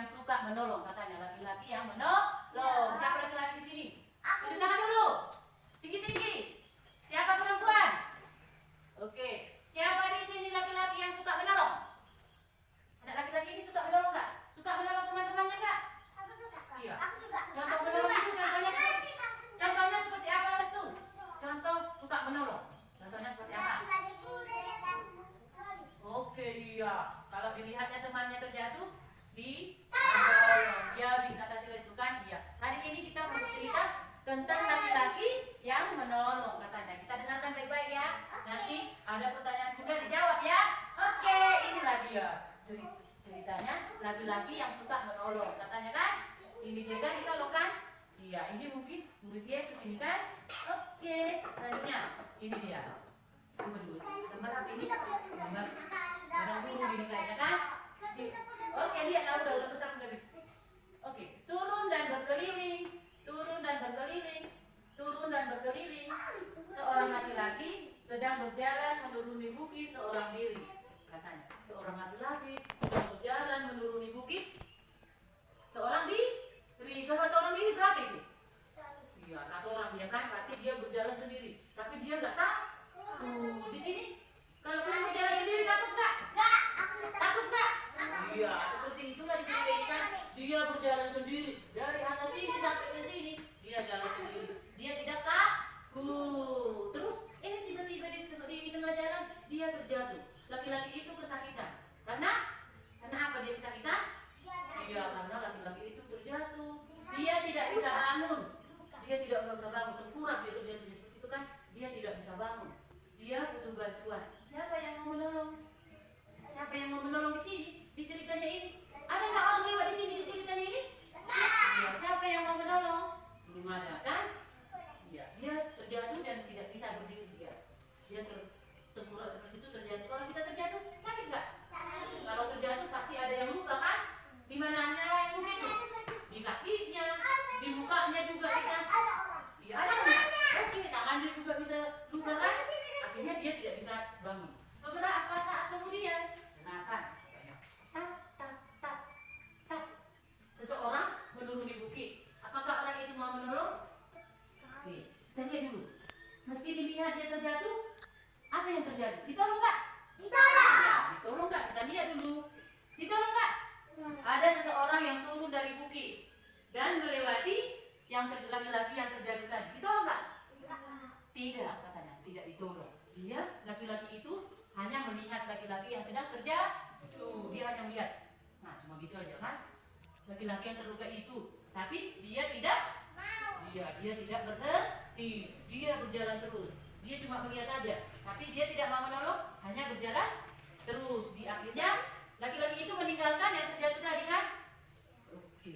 yang suka menolong, katanya laki-laki yang menolong. Siapa laki-laki di sini? Tunjuk tangan dulu. Tinggi-tinggi. Siapa perempuan? Oke. Siapa di sini laki-laki yang suka menolong? Ada laki-laki ini suka menolong nggak? Suka menolong teman-temannya nggak? Aku suka, Kak. Iya. Aku suka. Contoh menolong itu contohnya seperti apa, Restu? Contoh suka menolong. Contohnya seperti apa? Oke, iya. Kalau dilihatnya temannya terjatuh, ditolong. Ya, kata si Restu kan? Iya. Hari ini kita mau cerita tentang laki-laki yang menolong, katanya. Kita dengarkan baik-baik ya. Nanti ada pertanyaan juga dijawab ya. Oke, inilah dia ceritanya laki-laki yang suka menolong, katanya kan? Ini dia kan ditolong kan? Iya, ini mungkin murid Yesus ini kan? Oke, selanjutnya ini dia. Coba dulu. Gambar ini gambar ada burung gini kayaknya kan? Oke, lihat udah besar lebih. Oke, turun dan berkeliling, turun dan berkeliling, turun dan berkeliling. Seorang laki-laki sedang berjalan menuruni bukit seorang diri, katanya. Seorang laki-laki sedang berjalan menuruni bukit seorang diri. Kalau seorang diri berapa itu? Iya, satu orang dia kan, berarti dia berjalan sendiri. Tapi dia nggak takut. Di sini, kalau kalian berjalan sendiri takut nggak? Takut nggak? Iya, seperti itulah diceritain. Dia berjalan sendiri dari atas sini sampai ke sini. Dia jalan sendiri. Dia tidak takut. Terus, tiba-tiba di tengah jalan dia terjatuh. Laki-laki itu kesakitan. Karena apa dia kesakitan? Iya, karena laki-laki itu terjatuh. Dia tidak bisa bangun. Dia tidak bisa bangun. Tengkurap dia terjatuh seperti itu kan? Dia tidak bisa bangun. Dia butuh bantuan. Siapa yang mau menolong? Siapa yang mau menolong di sini? Di ceritanya ini. Ada nggak orang lewat di sini di ceritanya ini? Ya, siapa yang mau menolong? Belum ada kan? Iya, dia terjatuh dan tidak bisa berdiri dia. Dia tengkurap seperti itu terjatuh. Kalau kita terjatuh sakit nggak? Kalau terjatuh pasti ada yang luka kan? Di mananya yang luka itu? Di kakinya, di mukanya juga bisa. Iya, ada nggak? Oke, tangannya juga bisa luka kan? Akhirnya dia tidak bisa bangun. Beberapa saat kemudian, dengarkan. Tak, tak, tak, tak. Seseorang menuruni bukit. Apakah orang itu mau menolong? Oke, kita lihat dulu. Meski dilihat dia terjatuh, apa yang terjadi? Ditolong nggak? Ditolong. Ya, ditolong nggak? Kita lihat dulu. Ditolong nggak? Ada seseorang yang turun dari bukit dan melewati laki-laki yang terjatuh tadi. Ditolong nggak? Tidak, katanya. Tidak ditolong. Dia, laki-laki itu hanya melihat laki-laki yang sedang terjatuh. Dia hanya melihat. Nah, cuma gitu aja kan? Laki-laki yang terluka itu. Tapi dia tidak mau. Dia tidak berhenti. Dia berjalan terus. Dia cuma melihat aja. Tapi dia tidak mau menolong, hanya berjalan terus. Di akhirnya, laki-laki itu meninggalkan yang terjatuh tadi kan? Oke.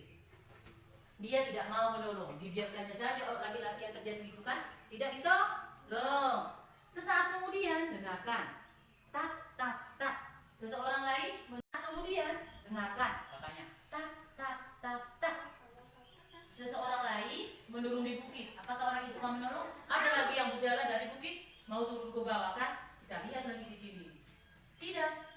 Dia tidak mau menolong. Dibiarkannya saja laki-laki yang terjatuh itu kan? Tidak ditolong. Sesaat kemudian, dengarkan. Tak, tak, tak. Seseorang lain, kemudian, dengarkan, katanya. Tak, tak, tak, tak. Seseorang lain menuruni bukit. Apakah orang itu mau menolong? Ada lagi yang berjalan dari bukit, mau turun ke bawah kan? Kita lihat lagi di sini. Tidak.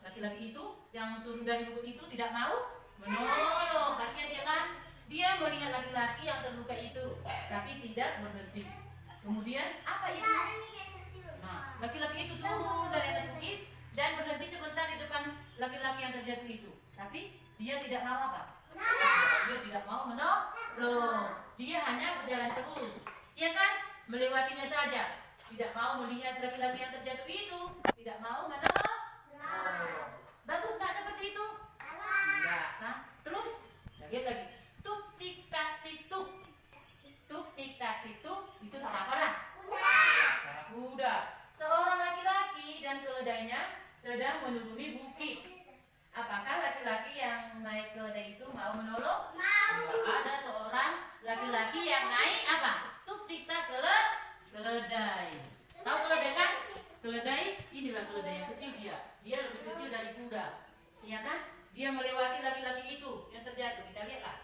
Laki-laki itu yang turun dari bukit itu tidak mau menolong. Kasihan dia kan? Dia melihat laki-laki yang terluka itu, tapi tidak berhenti. Kemudian apa itu? Nah, laki-laki itu turun dari atas bukit dan berhenti sebentar di depan laki-laki yang terjatuh itu. Tapi dia tidak mau apa? Dia tidak mau menolong. Dia hanya berjalan terus. Dia kan melewatinya saja. Tidak mau melihat laki-laki yang terjatuh itu. Tidak mau menolong. Bagus nggak seperti itu? Enggak, kan? Terus lihat lagi. Tuk tik tak tik tuk. Tuk tik tak tik tuk. Itu suara apa dah? Suara kuda. Seorang laki-laki dan keledainya sedang menuruni bukit. Apakah laki-laki yang naik keledai itu mau menolong? Mau. Ada seorang laki-laki yang naik apa? Tuk tik tak keledai. Tahu keledai kan? Keledai, inilah keledai yang kecil dia. Dia lebih kecil dari kuda. Iya kan? Dia melewati laki-laki itu yang terjatuh. Kita lihatlah.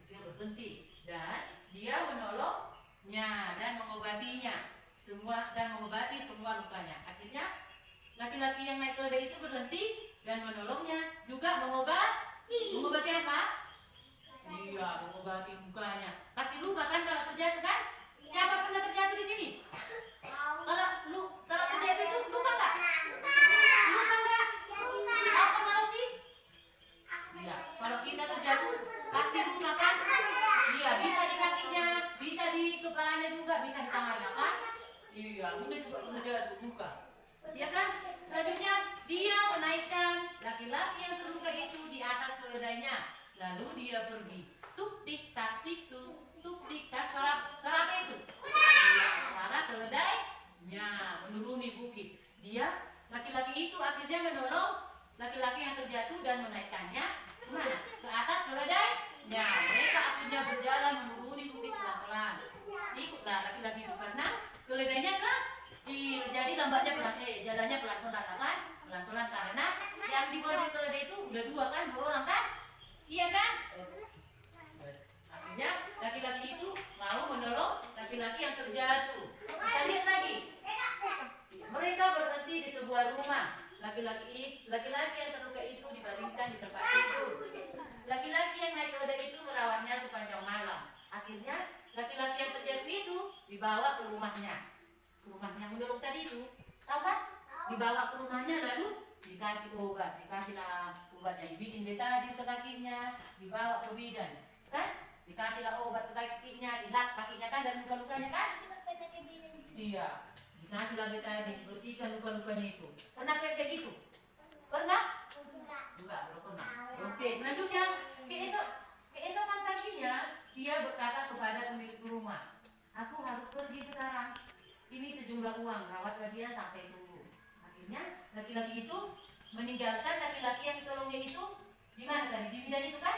berhenti dan dia menolongnya dan mengobatinya dan mengobati semua lukanya. Akhirnya laki-laki yang naik keledai itu berhenti dan menolongnya, juga mengobati apa? Iya, mengobati lukanya. Pasti luka kan kalau terjatuh kan? Siapa pernah terjatuh di sini? Kalau terjatuh itu luka nggak? Luka nggak? Apa malah sih? Iya, kalau kita terjatuh pasti luka kan? Iya, bisa di kakinya, bisa di kepalanya juga, bisa di tangannya kan? Iya, Bunda juga pernah jatuh luka. Iya kan? Selanjutnya dia menaikkan laki-laki yang terluka itu di atas keledainya. Lalu dia pergi. Tuk tik tak tik tuk tik tak. Suara apa itu? Iya, suara keledainya menuruni bukit. Dia laki-laki itu akhirnya menolong laki-laki yang terjatuh dan menaikkannya kemana? Ke atas keledainya. Mereka akhirnya berjalan menuruni bukit pelan-pelan. Ikutlah laki-laki itu karena keledainya kecil, jadi lambatnya jalannya pelan-pelan kan? Pelan-pelan karena yang dibonceng keledai itu udah dua orang kan? Iya kan? Akhirnya laki-laki itu mau menolong laki-laki yang terjatuh. Kita lihat lagi. Mereka berhenti di sebuah rumah. Laki-laki yang terluka itu dibaringkan di tempat tidur. Laki-laki yang naik keledai itu merawatnya sepanjang malam. Akhirnya laki-laki yang terjatuh itu dibawa ke rumahnya. Ke rumahnya menolong tadi itu. Tahu kan? Dibawa ke rumahnya lalu dikasih obat. Dikasihlah obatnya, dibikin betadin ke kakinya, dibawa ke bidan. Kan? Dikasihlah obat ke kakinya, dilap kakinya kan dan luka-lukanya kan? Iya. Dikasihlah betadin, bersihkan luka-lukanya itu. Pernah kayak gitu? Pernah? Enggak, belum pernah. Oke, selanjutnya keesokan paginya dia berkata kepada pemilik rumah, aku harus pergi sekarang. Ini sejumlah uang, rawatlah dia sampai sembuh. Akhirnya laki-laki itu meninggalkan laki-laki yang ditolongnya itu di mana tadi? Di bidan itu kan?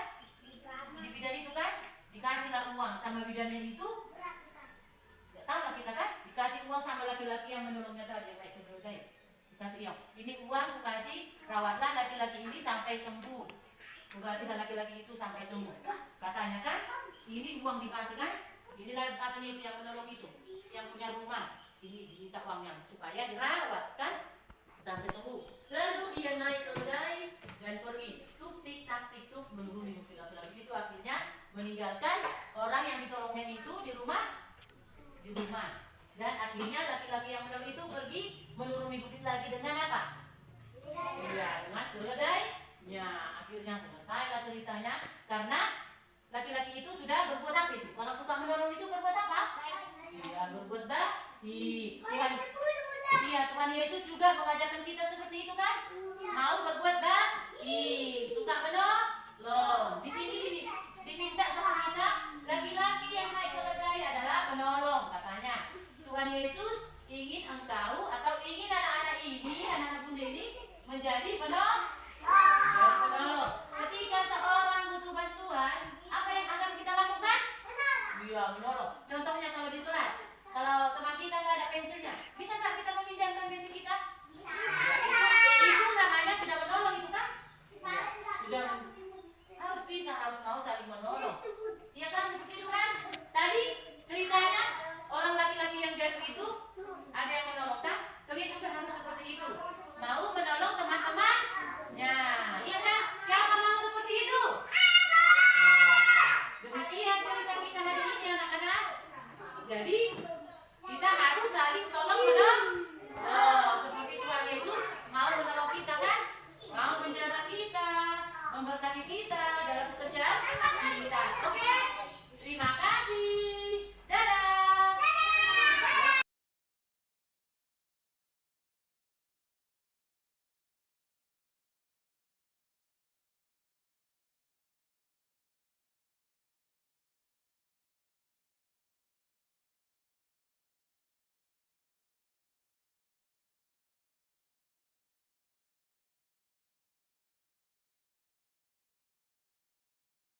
Di bidan itu kan? Dikasihlah uang sama bidannya itu. Tidak tahu lah kita kan? Dikasih uang sama laki-laki yang menolongnya tadi yang naik keledai. Dikasih ya, ini uang aku kasih, rawatlah laki-laki ini sampai sembuh. Obatilah laki-laki itu sampai sembuh. Katanya kan, ini uang dikasih kan? Inilah katanya itu yang menolong itu, yang punya rumah. Ini diminta uangnya supaya dirawat kan sampai sembuh. Lalu dia naik keledai dan pergi. Tuk tik tak tik tuk menuruni bukit. Laki-laki itu akhirnya meninggalkan orang yang ditolongnya itu di rumah. Dan akhirnya laki-laki yang menolong itu pergi menuruni bukit lagi dengan apa? Iya, dengan keledainya. Akhirnya selesailah ceritanya karena laki-laki itu sudah berbuat apa itu? Kalau suka menolong itu berbuat apa? Iya, berbuat baik. Tuhan Yesus juga mengajarkan kita seperti itu kan? Mau berbuat baik, suka menolong. Di sini